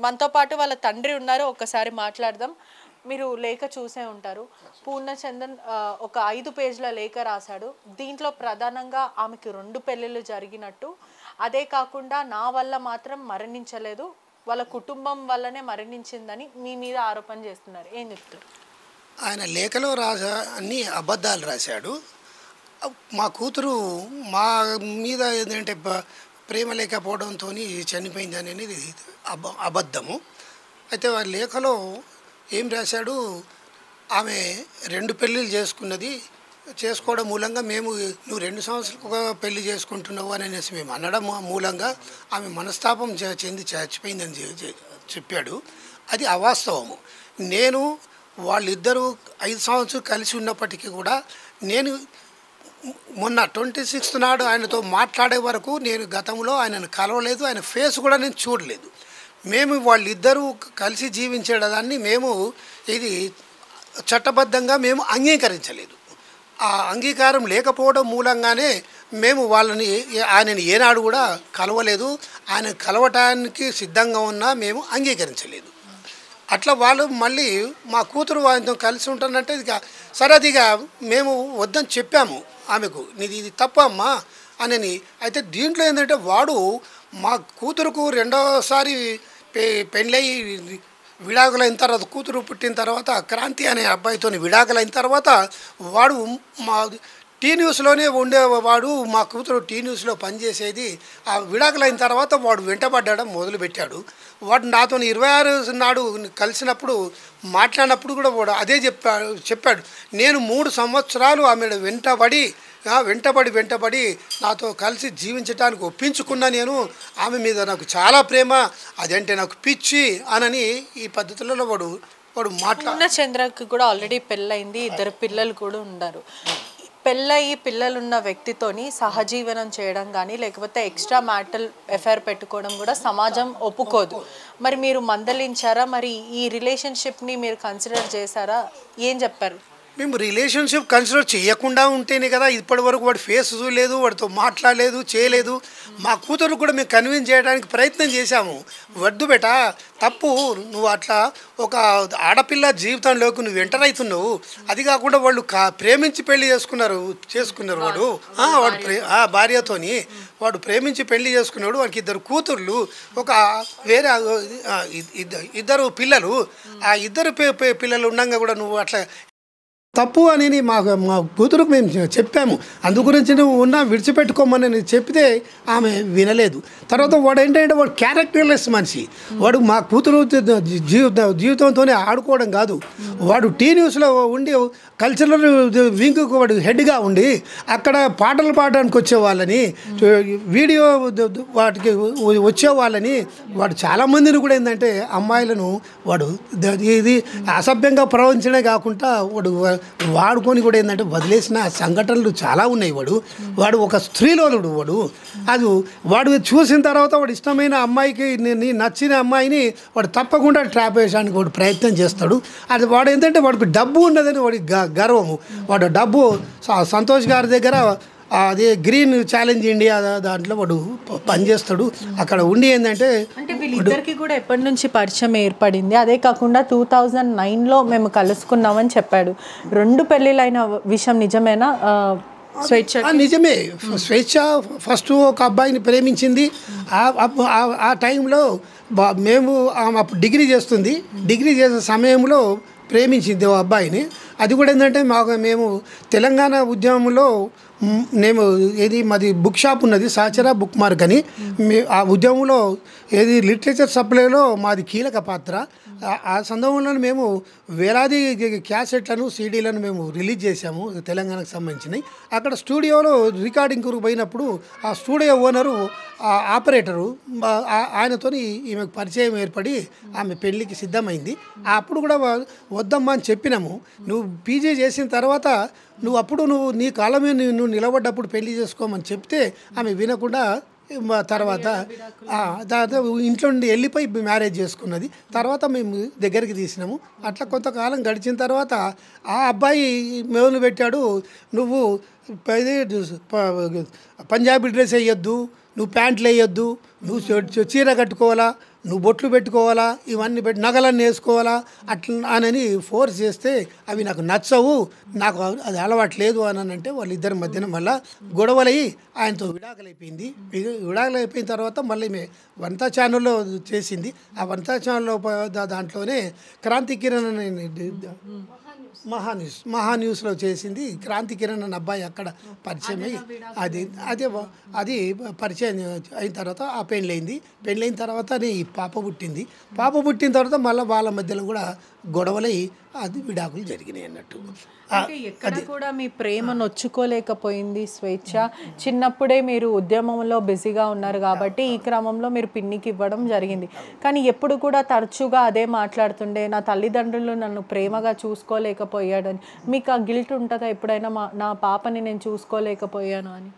మనతో పాటు వాళ్ళ తండ్రి ఉన్నారు, ఒక్కసారి మాట్లాడదాం. మీరు లేఖ చూసే ఉంటారు. పూర్ణచందన్ ఒక 5 పేజీల లేఖ రాశాడు. దీంట్లో ప్రధానంగా ఆమెకి 2 పెళ్ళిళ్ళు జరిగినట్టు, అదే కాకుండా నా వల్ల మాత్రం మరణించలేదు, వాళ్ళ కుటుంబం వల్లనే మరణించిందని మీ మీద ఆరోపణ చేస్తున్నారు. ఏం చెప్తారు? ఆయన లేఖలో అన్ని అబద్ధాలు రాశాడు. మా కూతురు మా మీద ఏంటంటే ప్రేమ లేకపోవడంతో చనిపోయింది అనేది అబద్ధము. అయితే ఆ లేఖలో ఏం రాశాడు, ఆమె 2 పెళ్ళిళ్ళు చేసుకోవడం మూలంగా మేము నువ్వు 2 సంవత్సరాలకు ఒక పెళ్లి చేసుకుంటున్నావు అని అనేసి మేము అనడం మూలంగా ఆమె మనస్తాపం చెంది చచ్చిపోయిందని చెప్పాడు. అది అవాస్తవము. నేను వాళ్ళిద్దరూ 5 సంవత్సరాలు కలిసి ఉన్నప్పటికీ కూడా నేను మొన్న 26th నాడు ఆయనతో మాట్లాడే వరకు నేను గతంలో ఆయనను కలవలేదు, ఆయన ఫేస్ కూడా నేను చూడలేదు. మేము వాళ్ళిద్దరూ కలిసి జీవించేదాన్ని మేము ఇది చట్టబద్ధంగా మేము అంగీకరించలేదు. ఆ అంగీకారం లేకపోవడం మూలంగానే మేము ఆయనని ఏనాడు కూడా కలవలేదు, ఆయన కలవటానికి సిద్ధంగా ఉన్నా మేము అంగీకరించలేదు. అట్లా వాళ్ళు మళ్ళీ మా కూతురు ఆయనతో కలిసి ఉంటానంటే సరే అది మేము వద్దని చెప్పాము ఆమెకు, ఇది తప్పమ్మా అని. అయితే దీంట్లో ఏంటంటే వాడు మా కూతురుకు 2వసారి పెళ్ళయి విడాకులైన తర్వాత, కూతురు పుట్టిన తర్వాత క్రాంతి అనే అబ్బాయితో విడాకులైన తర్వాత వాడు మా టీ న్యూస్లోనే ఉండేవాడు. మా కూతురు టీ న్యూస్లో పనిచేసేది. ఆ విడాకులైన తర్వాత వాడు వెంటబడ్డం మొదలుపెట్టాడు. వాడు నాతో 26 నాడు కలిసినప్పుడు మాట్లాడినప్పుడు కూడా వాడు అదే చెప్పాడు. నేను 3 సంవత్సరాలు ఆమె వెంటబడి నాతో కలిసి జీవించడానికి ఒప్పించుకున్నా. నేను ఆమె మీద నాకు చాలా ప్రేమ, అదంటే నాకు పిచ్చి అనని ఈ పద్ధతులలో వాడు చంద్రకి కూడా ఆల్రెడీ పెళ్ళయింది, 2 పిల్లలు కూడా ఉన్నారు. పెళ్ళయి పిల్లలున్న వ్యక్తితోని సహజీవనం చేయడం కానీ లేకపోతే ఎక్స్ట్రా మ్యాటల్ ఎఫైర్ పెట్టుకోవడం కూడా సమాజం ఒప్పుకోదు. మరి మీరు మందలించారా? మరి ఈ రిలేషన్షిప్ని మీరు కన్సిడర్ చేశారా? ఏం చెప్పారు? మేము రిలేషన్షిప్ కన్సిడర్ చేయకుండా ఉంటేనే కదా ఇప్పటి వరకు వాడు ఫేస్ చూడలేదు, వాడితో మాట్లాడలేదు, చేయలేదు. మా కూతురు కూడా మేము కన్విన్స్ చేయడానికి ప్రయత్నం చేశాము. వద్దు బేటా, తప్పు, నువ్వు అట్లా ఒక ఆడపిల్ల జీవితంలోకి నువ్వు ఎంటర్ అవుతున్నావు. అది కాకుండా వాళ్ళు ప్రేమించి పెళ్లి చేసుకున్నారు వాడు భార్యతోని వాడు ప్రేమించి పెళ్లి చేసుకున్నాడు. వాడికి 2 కూతుర్లు, ఒక వేరే 2 పిల్లలు. ఆ 2 పిల్లలు ఉండగా కూడా నువ్వు అట్లా తప్పు అని మా కూతురుకు మేము చెప్పాము. అందు గురించి నువ్వు విడిచిపెట్టుకోమని చెప్తే ఆమె వినలేదు. తర్వాత వాడు ఏంటంటే వాడు క్యారెక్టర్లెస్ మనిషి. వాడు మా కూతురు జీవితంతోనే ఆడుకోవడం కాదు, వాడు టీ న్యూస్లో ఉండి కల్చరల్ వింగ్కు వాడు హెడ్గా ఉండి అక్కడ పాటలు పాడడానికి వచ్చేవాళ్ళని, వీడియో వాటికి వచ్చేవాళ్ళని, వాడు చాలామందిని కూడా ఏంటంటే అమ్మాయిలను వాడు ఇది అసభ్యంగా ప్రవర్తించడమే కాకుండా వాడుకొని కూడా ఏంటంటే వదిలేసిన సంఘటనలు చాలా ఉన్నాయి. వాడు ఒక స్త్రీలోనుడు. వాడు చూసిన తర్వాత వాడు ఇష్టమైన అమ్మాయికి, నచ్చిన అమ్మాయిని వాడు తప్పకుండా ట్రాప్ వేయడానికి వాడు ప్రయత్నం చేస్తాడు. అది వాడు ఏంటంటే వాడికి డబ్బు ఉన్నదని వాడి గర్వము. వాడు డబ్బు సంతోష్ గారి దగ్గర అదే గ్రీన్ ఛాలెంజ్ ఇండియా దాంట్లో వాడు పనిచేస్తాడు. అక్కడ ఉండి ఏంటంటే వీళ్ళిద్దరికి కూడా ఎప్పటి నుంచి పరిచయం ఏర్పడింది? అదే కాకుండా 2009లో మేము కలుసుకున్నామని చెప్పాడు. 2 పెళ్ళిళ్ళైన విషయం నిజమేనా? నిజమే. స్వేచ్ఛ ఫస్ట్ ఒక అబ్బాయిని ప్రేమించింది. ఆ టైంలో మేము అప్పుడు డిగ్రీ చేసే సమయంలో ప్రేమించింది ఓ అబ్బాయిని. అది కూడా ఏంటంటే మేము తెలంగాణ ఉద్యమంలో మాది బుక్ షాప్ ఉన్నది, సాచరా బుక్ మార్క్ అని. ఆ ఉద్యమంలో లిటరేచర్ సప్లైలో మాది కీలక పాత్ర. ఆ సందర్భంలో మేము వేలాది క్యాసెట్లను, సీడీలను మేము రిలీజ్ చేశాము తెలంగాణకు సంబంధించినవి. అక్కడ స్టూడియోలో రికార్డింగ్కు పోయినప్పుడు ఆ స్టూడియో ఓనరు, ఆపరేటరు ఆయనతో ఈమెకు పరిచయం ఏర్పడి ఆమె పెళ్ళికి సిద్ధమైంది. అప్పుడు కూడా వద్దమ్మా అని చెప్పినాము. నువ్వు పీజీ చేసిన తర్వాత నువ్వు నీ కాళ్ళ మీద నువ్వు నిలబడ్డప్పుడు పెళ్లి చేసుకోమని చెప్తే ఆమె వినకుండా తర్వాత ఇంట్లో నుండి వెళ్ళిపోయి మ్యారేజ్ చేసుకున్నది. తర్వాత మేము దగ్గరికి తీసినాము. అట్లా కొంతకాలం గడిచిన తర్వాత ఆ అబ్బాయి మొదలు పెట్టాడు, నువ్వు పంజాబీ డ్రెస్ వేయొద్దు, నువ్వు ప్యాంట్లు వేయొద్దు, నువ్వు చీర కట్టుకోవాలా, నువ్వు బొట్లు పెట్టుకోవాలా, ఇవన్నీ పెట్టి నగలన్నీ వేసుకోవాలా అట్లా అని ఫోర్స్ చేస్తే అవి నాకు నచ్చవు, నాకు అది అలవాటు లేదు అని అంటే వాళ్ళిద్దరి మధ్యన మళ్ళీ గొడవలయ్యి ఆయనతో విడాకులైపోయింది. విడాకులైపోయిన తర్వాత మళ్ళీ వనితా ఛానల్లో చేసింది. ఆ వనితా ఛానల్లో దాంట్లోనే క్రాంతి కిరణ్ అనే మహాన్యూస్లో చేసింది. క్రాంతి కిరణ్ అన్న అబ్బాయి అక్కడ పరిచయం అయ్యి అది పరిచయం అయిన తర్వాత ఆ పెళ్ళైంది. పెళ్ళైన తర్వాత ఈ పాప పుట్టింది. పాప పుట్టిన తర్వాత మళ్ళీ వాళ్ళ మధ్యలో కూడా గొడవలై అది విడాకులు జరిగినాయి అన్నట్టు. ఎక్కడ కూడా మీ ప్రేమ నొచ్చుకోలేకపోయింది స్వేచ్ఛ. చిన్నప్పుడే మీరు ఉద్యమంలో బిజీగా ఉన్నారు కాబట్టి ఈ క్రమంలో మీరు పిన్నికి ఇవ్వడం జరిగింది. కానీ ఎప్పుడు కూడా తరచుగా అదే మాట్లాడుతుండే, నా తల్లిదండ్రులు నన్ను ప్రేమగా చూసుకోలేకపోయాడని. మీకు ఆ గిల్ట్ ఉంటుందా ఎప్పుడైనా నా పాపని నేను చూసుకోలేకపోయాను అని?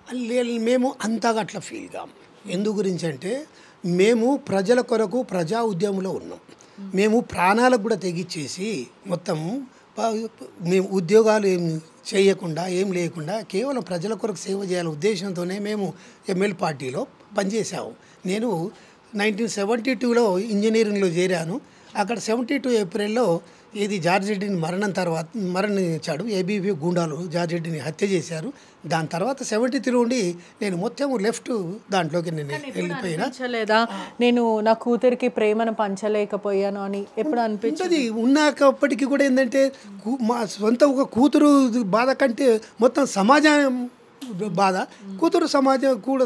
మేము అంతగా అట్లా ఫీల్ కాము. ఎందు గురించి అంటే మేము ప్రజల కొరకు ప్రజా ఉద్యమంలో ఉన్నాం. మేము ప్రాణాలకు కూడా తెగిచ్చేసి మొత్తం మేము ఉద్యోగాలు ఏం చేయకుండా ఏం లేకుండా కేవలం ప్రజల కొరకు సేవ చేయాలనే ఉద్దేశంతోనే మేము ఎంఎల్ పార్టీలో పనిచేసాము. నేను 1972లో ఇంజనీరింగ్లో చేరాను. అక్కడ 72 ఏప్రిల్లో జార్జ్ రెడ్డిని మరణించాడు. ఏబీవీ గూండాలు జార్జ్ రెడ్డిని హత్య చేశారు. దాని తర్వాత 73 నుండి నేను మొత్తం లెఫ్ట్ దాంట్లోకి నేను వెళ్ళిపోయినా. నేను నా కూతురికి ప్రేమను పంచలేకపోయాను అని ఎప్పుడు అనిపించింది. ఉన్నప్పటికీ కూడా ఏంటంటే మా సొంత ఒక కూతురు బాధ కంటే మొత్తం సమాజం బాధ, కూతురు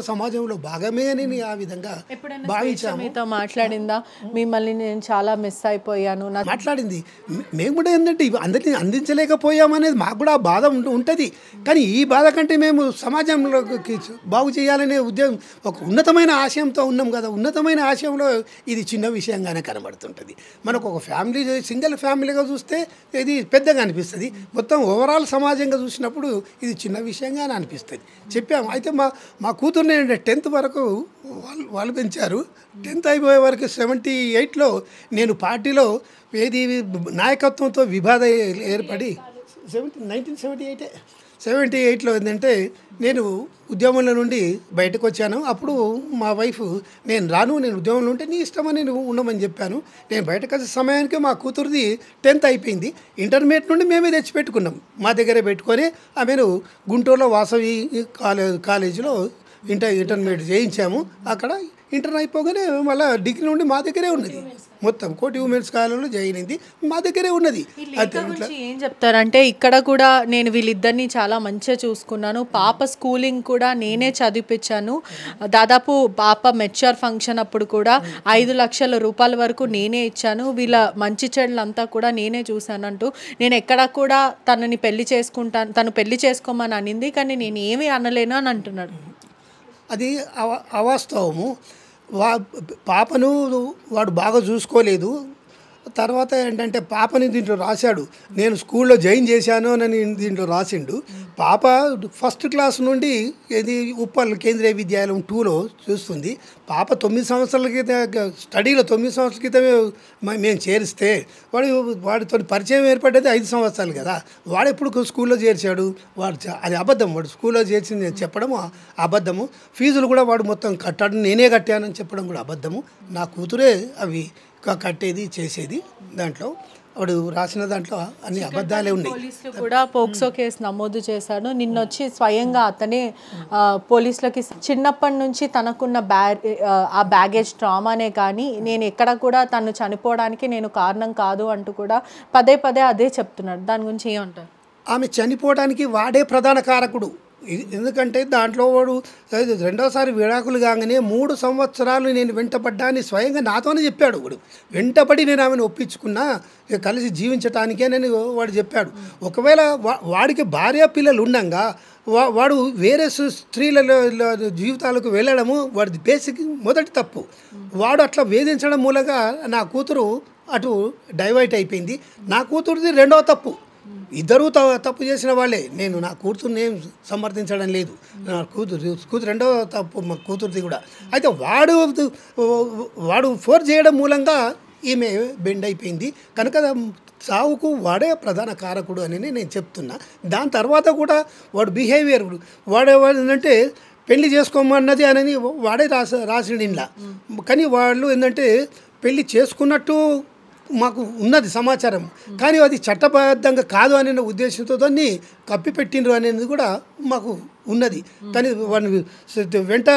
సమాజంలో భాగమే అని ఆ విధంగా భావించాము. మీతో మాట్లాడిందా? మిమ్మల్ని నేను చాలా మిస్ అయిపోయాను మాట్లాడింది. మేము కూడా ఏంటంటే అందరినీ అందించలేకపోయామనేది మాకు కూడా బాధ ఉంటుంది. కానీ ఈ బాధ కంటే మేము సమాజంలోకి బాగు చేయాలనే ఉద్యమం ఒక ఉన్నతమైన ఆశయంతో ఉన్నాం కదా. ఉన్నతమైన ఆశయంలో ఇది చిన్న విషయంగానే కనబడుతుంటుంది. మనకు ఒక ఫ్యామిలీ సింగిల్ ఫ్యామిలీగా చూస్తే ఇది పెద్దగా అనిపిస్తుంది. మొత్తం ఓవరాల్ సమాజంగా చూసినప్పుడు ఇది చిన్న విషయంగానే అనిపిస్తుంది. చెప్పాము. అయితే మా కూతుర్ని 10th వరకు వాళ్ళు పెంచారు. 10th అయిపోయే వరకు 78లో నేను పార్టీలో నాయకత్వంతో విభేదం ఏర్పడి 1978లో ఏంటంటే నేను ఉద్యమంలో నుండి బయటకు వచ్చాను. అప్పుడు మా వైఫ్ నేను ఉద్యమంలో ఉంటే నీ ఇష్టమని నువ్వు ఉండమని చెప్పాను. నేను బయటకు వచ్చే సమయానికి మా కూతురుది 10th అయిపోయింది. ఇంటర్మీడియట్ నుండి మేమే తెచ్చిపెట్టుకున్నాం. మా దగ్గరే పెట్టుకొని ఆమెను గుంటూరులో వాసవి కాలేజీలో ఇంటర్మీడియట్ చేయించాము. అక్కడ ఇంటర్ అయిపోగానే మళ్ళీ డిగ్రీ నుండి మా దగ్గరే ఉన్నది. మొత్తం కోటి ఉమెన్స్ కాలేజీలో జాయిన్ అయింది, మా దగ్గరే ఉన్నది. ఏం చెప్తారంటే ఇక్కడ కూడా నేను వీళ్ళిద్దరిని చాలా మంచిగా చూసుకున్నాను. పాప స్కూలింగ్ కూడా నేనే చదివిపించాను. దాదాపు పాప మెచ్యూర్ ఫంక్షన్ అప్పుడు కూడా 5 లక్షల రూపాయల వరకు నేనే ఇచ్చాను. వీళ్ళ మంచి చెడులంతా కూడా నేనే చూశానంటూ నేను ఎక్కడ కూడా తనని తను పెళ్లి చేసుకోమని అనింది, కానీ నేను ఏమీ అనలేను అని అంటున్నాడు. అది అవాస్తవము. పాపను వాడు బాగా చూసుకోలేదు. తర్వాత ఏంటంటే పాపని దీంట్లో రాశాడు, నేను స్కూల్లో జాయిన్ చేశాను అని దీంట్లో రాసిండు. పాప ఫస్ట్ క్లాస్ నుండి ఉప్పల్ కేంద్రీయ విద్యాలయం 2లో చూస్తుంది. పాప 9 సంవత్సరాల క్రితం స్టడీలో 9 సంవత్సరాల క్రితమే మేము చేరిస్తే వాడితో పరిచయం ఏర్పడేది 5 సంవత్సరాలు కదా. వాడు ఎప్పుడు స్కూల్లో చేర్చాడు? అది అబద్ధం. వాడు స్కూల్లో చేర్చింది చెప్పడం అబద్ధము. ఫీజులు కూడా వాడు మొత్తం కట్టాడు, నేనే కట్టానని చెప్పడం కూడా అబద్ధము. నా కూతురే అవి కట్టేది చేసేది. దాంట్లో వాడు రాసిన దాంట్లో అన్ని అబద్ధాలే ఉన్నాయి. పోలీసులు కూడా పోక్సో కేసు నమోదు చేశాడు. నిన్నొచ్చి స్వయంగా అతనే పోలీసులకి చిన్నప్పటి నుంచి తనకున్న ఆ బ్యాగేజ్ ట్రామానే కానీ నేను ఎక్కడ కూడా తను చనిపోవడానికి నేను కారణం కాదు అంటూ కూడా పదే అదే చెప్తున్నాడు. దాని గురించి ఏమంటారు? ఆమె చనిపోవడానికి వాడే ప్రధాన కారకుడు. ఎందుకంటే దాంట్లో వాడు రెండోసారి విడాకులు కాగానే 3 సంవత్సరాలు నేను వెంటపడ్డాన్ని స్వయంగా నాతోనే చెప్పాడు. వాడు వెంటపడి నేను ఆమెను ఒప్పించుకున్నా కలిసి జీవించటానికేనని వాడు చెప్పాడు. ఒకవేళ వాడికి భార్య పిల్లలు ఉండంగా వాడు వేరే స్త్రీల జీవితాలకు వెళ్ళడము వాడి బేసిక్ మొదటి తప్పు. వాడు అట్లా వేధించడం మూలంగా నా కూతురు అటు డైవర్ట్ అయిపోయింది. నా కూతురుది రెండవ తప్పు. ఇద్దరూ తప్పు చేసిన వాళ్ళే. నేను నా కూతురుని ఏం సమర్థించడం లేదు. నా కూతురు రెండవ తప్పు మా కూతురుది కూడా. అయితే వాడు ఫోర్స్ చేయడం మూలంగా ఈమె బెండ్ అయిపోయింది కనుక చావుకు వాడే ప్రధాన కారకుడు అని నేను చెప్తున్నా. దాని తర్వాత కూడా వాడు బిహేవియర్ ఏంటంటే పెళ్లి చేసుకోమన్నది అని వాడే రాసిండు ఇంట్లో. కానీ వాళ్ళు ఏంటంటే పెళ్లి చేసుకున్నట్టు మాకు ఉన్నది సమాచారం, కానీ అది చట్టబద్ధంగా కాదు అనే ఉద్దేశంతో దాన్ని కప్పిపెట్టిండ్రు అనేది కూడా మాకు ఉన్నది. కానీ వాళ్ళు వెంట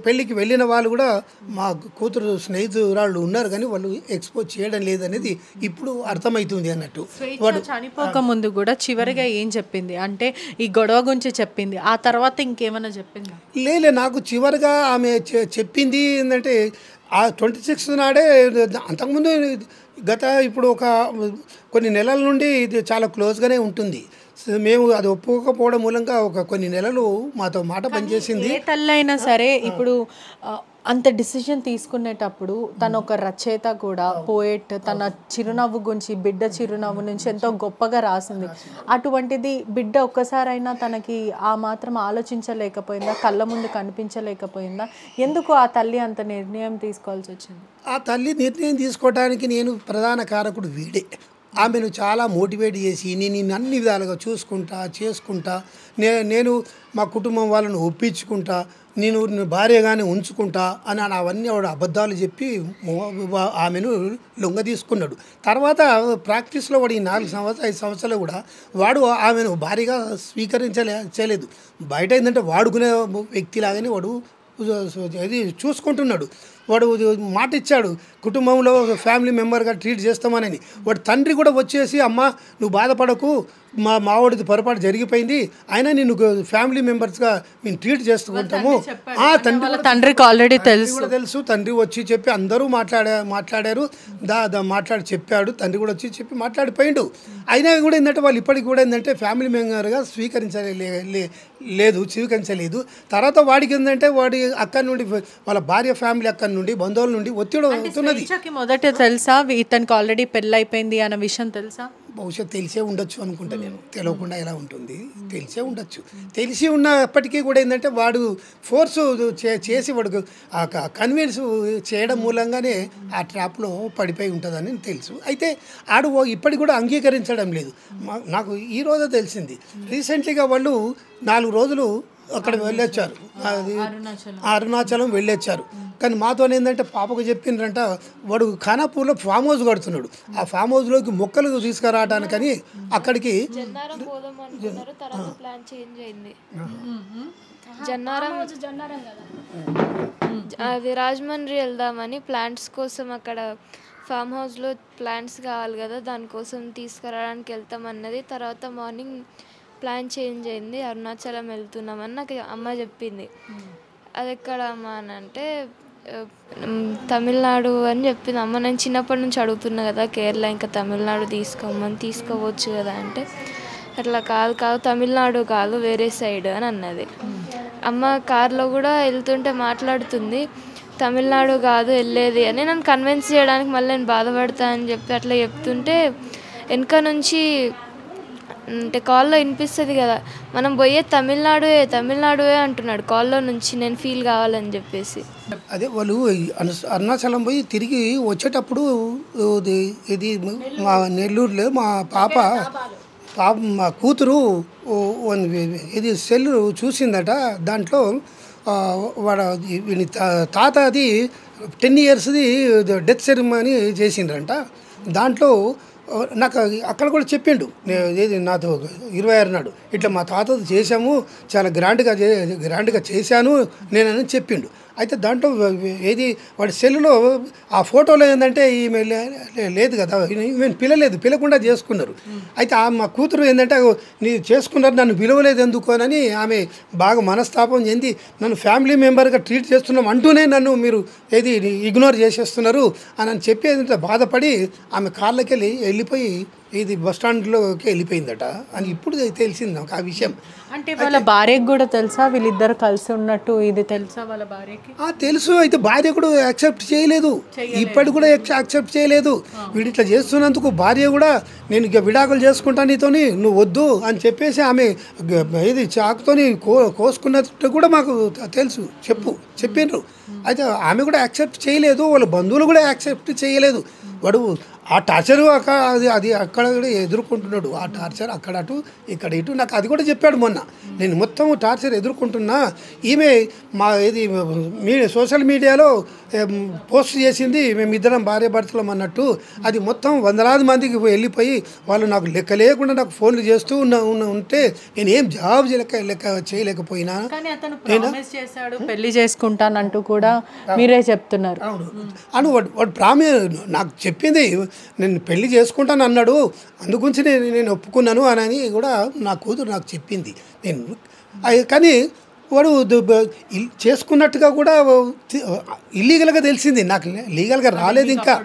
పెళ్ళికి వెళ్ళిన వాళ్ళు కూడా మా కూతురు స్నేహితురాళ్ళు ఉన్నారు, కానీ వాళ్ళు ఎక్స్పోజ్ చేయడం లేదనేది ఇప్పుడు అర్థమవుతుంది అన్నట్టు. వాడు చనిపోక ముందు కూడా చివరిగా ఏం చెప్పింది అంటే ఈ గొడవ గురించి చెప్పింది, ఆ తర్వాత ఇంకేమైనా చెప్పింది? లేలే, నాకు చివరిగా ఆమె చెప్పింది ఏంటంటే ఆ 26 నాడే, అంతకుముందు ఇప్పుడు ఒక కొన్ని నెలల నుండి ఇది చాలా క్లోజ్గానే ఉంటుంది. మేము అది ఒప్పుకోకపోవడం మూలంగా ఒక కొన్ని నెలలు మాతో మాట పనిచేసింది. ఏ తల్లైనా సరే ఇప్పుడు అంత డిసిజన్ తీసుకునేటప్పుడు తను ఒక రచయిత కూడా, పోయెట్, తన చిరునవ్వు గురించి, బిడ్డ చిరునవ్వు నుంచి ఎంతో గొప్పగా రాసింది. అటువంటిది బిడ్డ ఒక్కసారైనా తనకి ఆ మాత్రం ఆలోచించలేకపోయిందా, కళ్ళ ముందు కనిపించలేకపోయిందా? ఎందుకు ఆ తల్లి అంత నిర్ణయం తీసుకోవాల్సి వచ్చింది? ఆ తల్లి నిర్ణయం తీసుకోవడానికి నేను ప్రధాన కారకుడు వీడే. ఆమెను చాలా మోటివేట్ చేసి నేను అన్ని విధాలుగా చేసుకుంటా, నేను మా కుటుంబం వాళ్ళను ఒప్పించుకుంటా, నేను భార్యగానే ఉంచుకుంటా అని అవన్నీ వాడు అబద్ధాలు చెప్పి ఆమెను లొంగ తీసుకున్నాడు. తర్వాత ప్రాక్టీస్లో వాడు ఈ 5 సంవత్సరాలు కూడా వాడు ఆమెను భార్యగా స్వీకరించలేదు. బయట ఏంటంటే వాడుకునే వ్యక్తిలాగానే వాడు అది చూసుకుంటున్నాడు. వాడు మాట ఇచ్చాడు, కుటుంబంలో ఫ్యామిలీ మెంబర్గా ట్రీట్ చేస్తామని. వాడు తండ్రి కూడా వచ్చేసి అమ్మ నువ్వు బాధపడకు, మావాడిది పొరపాటు జరిగిపోయింది, అయినా నేను ఫ్యామిలీ మెంబర్స్గా మేము ట్రీట్ చేసుకుంటాము. తండ్రికి ఆల్రెడీ తెలుసు. తండ్రి వచ్చి చెప్పి అందరూ మాట్లాడారు, మాట్లాడి చెప్పాడు. తండ్రి కూడా వచ్చి చెప్పి మాట్లాడిపోయిండు. అయినా కూడా ఏంటంటే వాళ్ళు ఇప్పటికి కూడా ఏంటంటే ఫ్యామిలీ మెంబర్గా స్వీకరించలేదు. తర్వాత వాడికి ఏంటంటే వాడి అక్కడి నుండి వాళ్ళ భార్య ఫ్యామిలీ అక్కడి నుండి బంధువుల నుండి ఒత్తిడి అవుతున్నది. మొదట తెలుసా ఇతనికి ఆల్రెడీ పెళ్ళి అయిపోయింది అన్న విషయం తెలుసా? బహుశా తెలిసే ఉండొచ్చు అనుకుంటా నేను. తెలియకుండా ఎలా ఉంటుంది, తెలిసే ఉండొచ్చు. తెలిసి ఉన్నప్పటికీ కూడా ఏంటంటే వాడు ఫోర్స్ చేసి వాడు కన్విన్స్ చేయడం మూలంగానే ఆ ట్రాప్లో పడిపోయి ఉంటుందని తెలుసు. అయితే ఆడు ఇప్పటికి కూడా అంగీకరించడం లేదు. నాకు ఈ రోజు తెలిసింది, రీసెంట్లీగా వాళ్ళు 4 రోజులు అక్కడ వెళ్ళొచ్చారు, అరుణాచలం వెళ్ళొచ్చారు. కానీ మాతో ఏంటంటే పాపకు చెప్పిండ్రంట వాడు ఖానాపూర్లో ఫామ్ హౌస్ కడుతున్నాడు. ఆ ఫామ్ హౌస్లోకి మొక్కలు తీసుకురావడానికని అక్కడికి అది రాజమండ్రి వెళ్దామని ప్లాంట్స్ కోసం అక్కడ ఫామ్ హౌస్లో ప్లాంట్స్ కావాలి కదా, దానికోసం తీసుకురావడానికి వెళ్తామన్నది. తర్వాత మార్నింగ్ ప్లాన్ చేంజ్ అయింది, అరుణాచలం వెళ్తున్నామని నాకు అమ్మ చెప్పింది. అది ఎక్కడ అమ్మ అని అంటే తమిళనాడు అని చెప్పింది అమ్మ. నేను చిన్నప్పటి నుంచి అడుగుతున్నా కదా కేరళ ఇంకా తమిళనాడు తీసుకోవచ్చు కదా అంటే అట్లా కాదు తమిళనాడు కాదు వేరే సైడ్ అని అన్నది. అమ్మ కార్లో కూడా వెళ్తుంటే మాట్లాడుతుంది, తమిళనాడు కాదు వెళ్ళేది అని. నన్ను కన్విన్స్ చేయడానికి మళ్ళీ నేను బాధపడతా అని చెప్పి అట్లా చెప్తుంటే వెనక నుంచి అంటే కాల్లో వినిపిస్తుంది కదా, మనం పోయే తమిళనాడువే అంటున్నాడు కాల్లో నుంచి, నేను ఫీల్ కావాలని చెప్పేసి. అదే వాళ్ళు అరుణాచలం పోయి తిరిగి వచ్చేటప్పుడు ఇది మా నెల్లూరులో మా మా కూతురు ఇది సెల్ చూసిందట. దాంట్లో వాడు వీని తాత అది 10 yearsది డెత్ సెరమనీ చేసిండ్రంట. దాంట్లో నాకు అక్కడ కూడా చెప్పిండు, ఏది నాతో 26 నాడు ఇట్లా మా తాతది చేశాము, చాలా గ్రాండ్గా చేశాను నేనని చెప్పిండు. అయితే దాంట్లో ఏది వాడి సెల్లులో ఆ ఫోటోలో ఏంటంటే ఈమె లేదు కదా, ఈమె పిలకుండా చేసుకున్నారు. అయితే మా కూతురు ఏంటంటే నీ చేసుకున్నారు, నన్ను పిలవలేదు ఎందుకు అని ఆమె బాగా మనస్తాపం చెంది నన్ను ఫ్యామిలీ మెంబర్గా ట్రీట్ చేస్తున్నాం అంటూనే నన్ను మీరు ఏది ఇగ్నోర్ చేసేస్తున్నారు అని చెప్పి ఏంటంటే బాధపడి ఆమె కార్లకి వెళ్ళిపోయి ఇది బస్టాండ్లోకి వెళ్ళిపోయిందట అని ఇప్పుడు తెలిసింది నాకు ఆ విషయం. అంటే వాళ్ళ భార్యకు కూడా తెలుసా వీళ్ళిద్దరు కలిసి ఉన్నట్టు? ఇది తెలుసా వాళ్ళ భార్యకి? తెలుసు. అయితే భార్య కూడా యాక్సెప్ట్ చేయలేదు, ఇప్పటి కూడా యాక్సెప్ట్ చేయలేదు. వీడు ఇట్లా చేస్తున్నందుకు భార్య కూడా నేను ఇక విడాకులు చేసుకుంటాను నీతోని, నువ్వు వద్దు అని చెప్పేసి ఆమె ఇది చాకుతోని కోసుకున్నట్టు కూడా మాకు తెలుసు, చెప్పిండ్రు. అయితే ఆమె కూడా యాక్సెప్ట్ చేయలేదు, వాళ్ళ బంధువులు కూడా యాక్సెప్ట్ చేయలేదు. వాడు ఆ టార్చర్ అది అక్కడ ఎదుర్కొంటున్నాడు, ఆ టార్చర్ అక్కడ అటు ఇక్కడ ఇటు. నాకు అది కూడా చెప్పాడు మొన్న. నేను మొత్తం టార్చర్ ఎదుర్కొంటున్నా. ఈమె మా ఇది సోషల్ మీడియాలో పోస్ట్ చేసింది మేమిద్దరం భార్యాభర్తలం అన్నట్టు. అది మొత్తం వందలాది మందికి వెళ్ళిపోయి వాళ్ళు నాకు లెక్క లేకుండా నాకు ఫోన్లు చేస్తూ ఉంటే నేను ఏం జాబ్ లెక్క చేయలేకపోయినా. కానీ అతను ప్రామిస్ చేశాడు పెళ్లి చేసుకుంటానంటూ కూడా మీరే చెప్తున్నారు. అవును అను వాడు నాకు చెప్పింది నేను పెళ్లి చేసుకుంటాను అన్నాడు, అందుగురించి నేను ఒప్పుకున్నాను అని కూడా నా కూతురు నాకు చెప్పింది. కానీ వాడు చేసుకున్నట్టుగా కూడా ఇల్లీగల్గా తెలిసింది, నాకు లీగల్గా రాలేదు, ఇంకా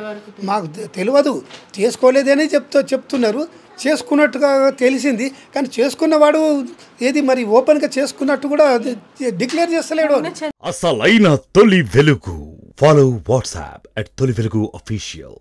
మాకు తెలియదు, చేసుకోలేదని చెప్తున్నారు. చేసుకున్నట్టుగా తెలిసింది, కానీ చేసుకున్నవాడు ఏది మరి ఓపెన్గా చేసుకున్నట్టు కూడా డిక్లేర్ చేస్తలేడు. అసలైన తొలి వెలుగు. ఫాలో వాట్సాప్ @తొలి వెలుగు official.